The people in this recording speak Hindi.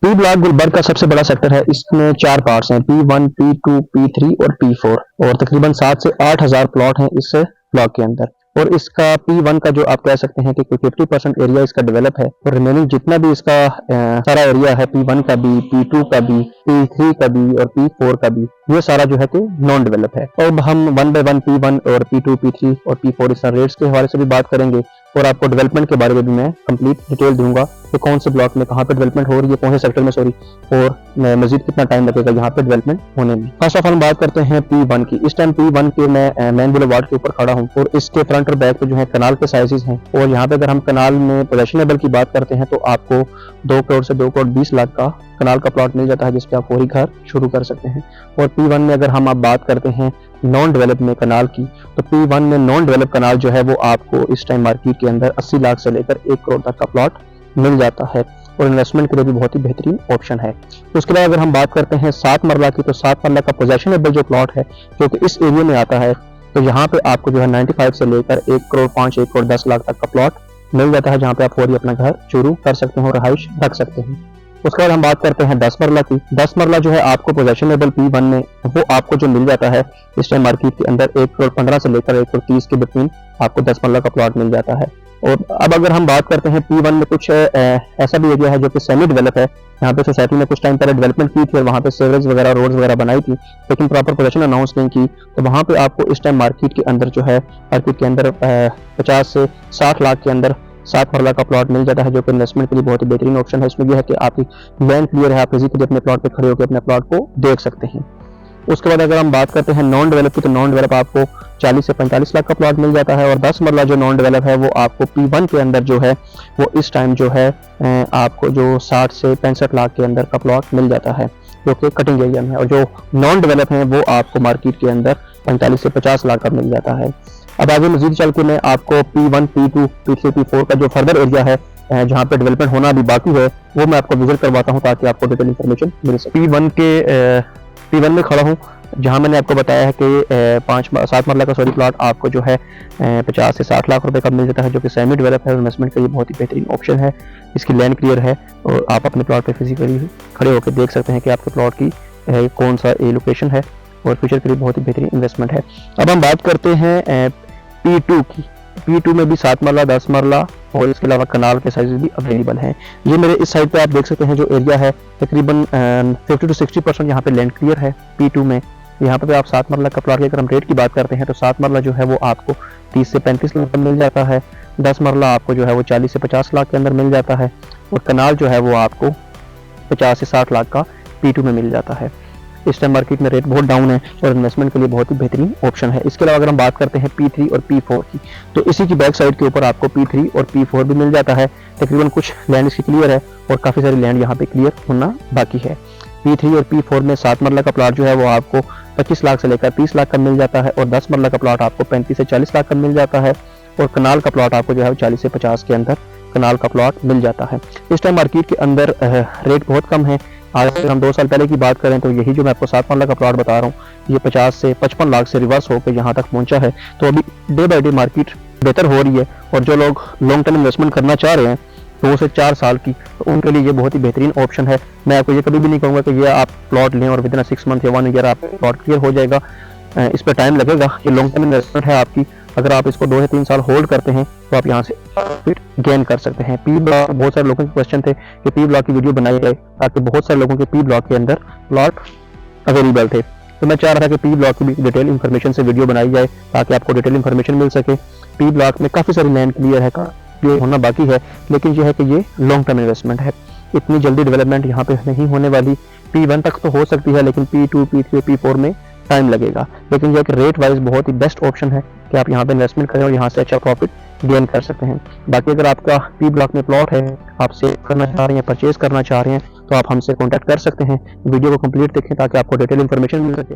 पी ब्लॉक गुलबर्ग का सबसे बड़ा सेक्टर है। इसमें 4 पार्ट्स हैं, P1, P2, P3 और P4 और तकरीबन 7 से 8,000 प्लॉट हैं इस ब्लॉक के अंदर। और इसका P1 का जो आप कह सकते हैं कि कोई 50% एरिया इसका डेवलप है और रिमेनिंग जितना भी इसका सारा एरिया है P1 का भी, P2 का भी, P3 का भी और P4 का भी, ये सारा जो है कि नॉन डेवलप है। और हम वन बाय वन P1 और P2, P3 और P4 इस रेट्स के हवाले से भी बात करेंगे और आपको डेवलपमेंट के बारे में भी मैं कंप्लीट डिटेल दूंगा कि कौन से ब्लॉक में कहाँ पे डेवलपमेंट हो रही है, कौन से सेक्टर में सॉरी, और मजीद कितना टाइम लगेगा यहाँ पे डेवलपमेंट होने में। फर्स्ट ऑफ ऑल हम बात करते हैं P1 की। इस टाइम P1 के मैं मेन बुलेवार्ड के ऊपर खड़ा हूँ और इसके फ्रंट और बैक पे जो है कनाल के साइजेस हैं। और यहाँ पे अगर हम कनाल में पोजेशनेबल की बात करते हैं तो आपको 2 करोड़ से 2 करोड़ 20 लाख का कनाल का प्लॉट मिल जाता है जिसपे आप फौरी घर शुरू कर सकते हैं। और P1 में अगर हम आप बात करते हैं नॉन डेवलप में कनाल की, तो P1 में नॉन डेवलप कनाल जो है वो आपको इस टाइम मार्केट के अंदर 80 लाख से लेकर 1 करोड़ तक का प्लॉट मिल जाता है और इन्वेस्टमेंट के लिए भी बहुत ही बेहतरीन ऑप्शन है। उसके बाद अगर हम बात करते हैं 7 मरला की, तो 7 मरला का पोजेशनेबल जो प्लॉट है क्योंकि इस एरिया में आता है, तो यहाँ पे आपको जो है 95 से लेकर 1 करोड़ 5, 1 करोड़ 10 लाख तक का प्लॉट मिल जाता है जहाँ पे आप फौरी अपना घर शुरू कर सकते हैं और रहाइश रख सकते हैं। उसके बाद हम बात करते हैं 10 मरला की। 10 मरला जो है आपको पोजेशनेबल P1 में वो आपको जो मिल जाता है इस टाइम मार्केट के अंदर 1 करोड़ 15 से लेकर 1 करोड़ 30 के बिटवीन आपको 10 मरला का प्लॉट मिल जाता है। और अब अगर हम बात करते हैं P1 में कुछ ऐसा भी एरिया है जो कि सेमी डेवलप है। यहाँ पे सोसाइटी ने कुछ टाइम पहले डेवलपमेंट की थी और वहाँ पे सेवरेज वगैरह रोड्स वगैरह बनाई थी, लेकिन प्रॉपर पोजीशन अनाउंस नहीं की, तो वहाँ पे आपको इस टाइम मार्केट के अंदर जो है 50 से 60 लाख के अंदर 7 मरला का प्लॉट मिल जाता है जो कि इन्वेस्टमेंट के लिए बहुत ही बेहतरीन ऑप्शन है। इसमें यह है कि आपकी लैंड क्लियर है, आप फिजिकली अपने प्लॉट पे खड़े होकर अपने प्लॉट को देख सकते हैं। उसके बाद अगर हम बात करते हैं नॉन डेवलप की, तो नॉन डेवलप आपको 40 से 45 लाख का प्लॉट मिल जाता है और 10 मरला जो नॉन डेवलप है वो आपको P1 के अंदर जो है वो इस टाइम जो है आपको जो 60 से 65 लाख के अंदर का प्लॉट मिल जाता है जो कि कटिंग एरिया में है। और जो नॉन डेवलप है वो आपको मार्केट के अंदर 45 से 50 लाख का मिल जाता है। अब आगे मजीद चल के मैं आपको P1, P2, P3, P4 का जो फर्दर एरिया है जहाँ पे डेवलपमेंट होना अभी बाकी है वो मैं आपको विजिट करवाता हूँ ताकि आपको डिटेल इन्फॉर्मेशन मिल सके। P1 में खड़ा हूँ जहाँ मैंने आपको बताया है कि 7 मरला का सॉरी प्लॉट आपको जो है 50 से 60 लाख रुपए का मिल जाता है जो कि सेमी डेवलप है। इन्वेस्टमेंट के लिए बहुत ही बेहतरीन ऑप्शन है। इसकी लैंड क्लियर है और आप अपने प्लॉट पे फिजिकली खड़े होकर देख सकते हैं कि आपके प्लॉट की कौन सा ए लोकेशन है और फ्यूचर के लिए बहुत ही बेहतरीन इन्वेस्टमेंट है। अब हम बात करते हैं P2 की। P2 में भी 7 मरला, 10 मरला और इसके अलावा कनाल के साइजेस भी अवेलेबल हैं। ये मेरे इस साइड पे आप देख सकते हैं जो एरिया है तकरीबन 50 to 60% यहाँ पे लैंड क्लियर है P2 में। यहाँ पे आप 7 मरला का प्लॉट की अगर हम रेट की बात करते हैं तो 7 मरला जो है वो आपको 30 से 35 लाख का मिल जाता है। 10 मरला आपको जो है वो 40 से 50 लाख के अंदर मिल जाता है और कनाल जो है वो आपको 50 से 60 लाख का P2 में मिल जाता है। इस टाइम मार्केट में रेट बहुत डाउन है और इन्वेस्टमेंट के लिए बहुत ही बेहतरीन ऑप्शन है। इसके अलावा अगर हम बात करते हैं P3 और P4 की, तो इसी की बैक साइड के ऊपर आपको P3 और P4 भी मिल जाता है। तकरीबन कुछ लैंड इसकी क्लियर है और काफ़ी सारी लैंड यहाँ पे क्लियर होना बाकी है। P3 और P4 में 7 मरला का प्लॉट जो है वो आपको 25 लाख से लेकर 30 लाख का मिल जाता है और 10 मरला का प्लॉट आपको 35 से 40 लाख का मिल जाता है और कनाल का प्लॉट आपको जो है 40 से 50 के अंदर कनाल का प्लॉट मिल जाता है। इस टाइम मार्केट के अंदर रेट बहुत कम है। आज अगर हम 2 साल पहले की बात करें तो यही जो मैं आपको 7 मरला का प्लॉट बता रहा हूँ ये 50 से 55 लाख से रिवर्स होकर यहाँ तक पहुंचा है। तो अभी डे बाई डे मार्केट बेहतर हो रही है और जो लोग लॉन्ग टर्म इन्वेस्टमेंट करना चाह रहे हैं 2 से 4 साल की, तो उनके लिए ये बहुत ही बेहतरीन ऑप्शन है। मैं आपको ये कभी भी नहीं कहूँगा कि ये आप प्लॉट लें और विदिन 6 मंथ या 1 ईयर आप प्लॉट क्लियर हो जाएगा। इस पर टाइम लगेगा। ये लॉन्ग टर्म इन्वेस्टमेंट है आपकी। अगर आप इसको 2 से 3 साल होल्ड करते हैं तो आप यहाँ से प्रॉफिट गेन कर सकते हैं। पी ब्लॉक, बहुत सारे लोगों के क्वेश्चन थे कि पी ब्लॉक की वीडियो बनाई जाए ताकि बहुत सारे लोगों के पी ब्लॉक के अंदर प्लॉट अवेलेबल थे, तो मैं चाह रहा था कि पी ब्लॉक की भी डिटेल इन्फॉर्मेशन से वीडियो बनाई जाए ताकि आपको डिटेल इन्फॉर्मेशन मिल सके। पी ब्लॉक में काफ़ी सारी लैंड क्लियर है, क्लियर होना बाकी है, लेकिन यह है कि ये लॉन्ग टर्म इन्वेस्टमेंट है। इतनी जल्दी डेवलपमेंट यहाँ पे नहीं होने वाली। P1 तक तो हो सकती है लेकिन P2, P3, P4 में टाइम लगेगा। लेकिन यह कि रेट वाइज बहुत ही बेस्ट ऑप्शन है कि आप यहाँ पे इन्वेस्टमेंट करें और यहाँ से अच्छा प्रॉफिट गेन कर सकते हैं। बाकी अगर आपका पी ब्लॉक में प्लॉट है, आप सेल करना चाह रहे हैं, परचेज करना चाह रहे हैं, तो आप हमसे कॉन्टैक्ट कर सकते हैं। वीडियो को कंप्लीट देखें ताकि आपको डिटेल इन्फॉर्मेशन मिल सके।